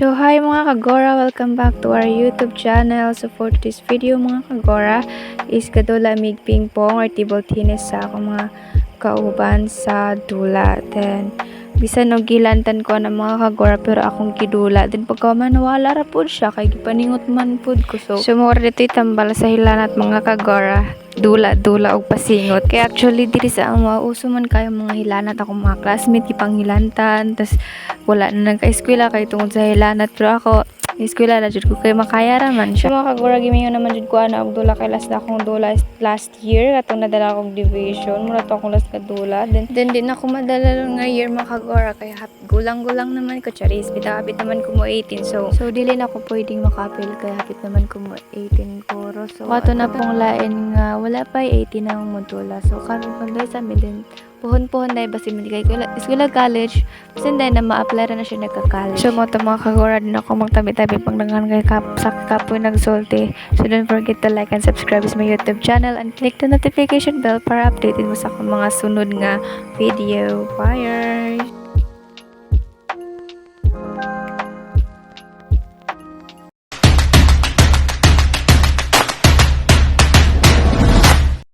So hi mga kagora, welcome back to our YouTube channel. So for this video mga kagora is kadula mig pingpong or table tennis sa akong mga kauban sa dula. Then bisan og gilantan ko na mga kagora pero akong gidula. Then pagka manawala ra pud siya kay gipaningot man pud ko. So mo dito tambal sa hilanat mga kagora. Dula og pasingot. Kaya actually diri sa ang mauso man kayo mga hilanat ako mga classmate gipang hilantan tas wala na nagka-eskwela kay tungod sa hilanat pero ako eskwela na jud ko kay makaya ra man siya. Mga kagura gimingon naman jud ko ana og dula kay last na akong dula last year katong nadala akong division mura to akong last ka dula then din ako madala nga year mga kagura kay gulang-gulang naman ko charis bitapit naman ko mo 18 so dili na ako pwedeng makapil kay hapit naman ko mo 18 puro so wato na pong lain nga wala pa 18 ang modula so karon kunday sa amin din puhon dahil basi mo di kay eskwela college basta dahil na ma-apply na siya nagka-college so mo mga kagura din ako magtabi-tabi pang dangan kay sa kapoy nagsulti so don't forget to like and subscribe sa my YouTube channel and click the notification bell para updated mo sa akong mga sunod nga video. Bye!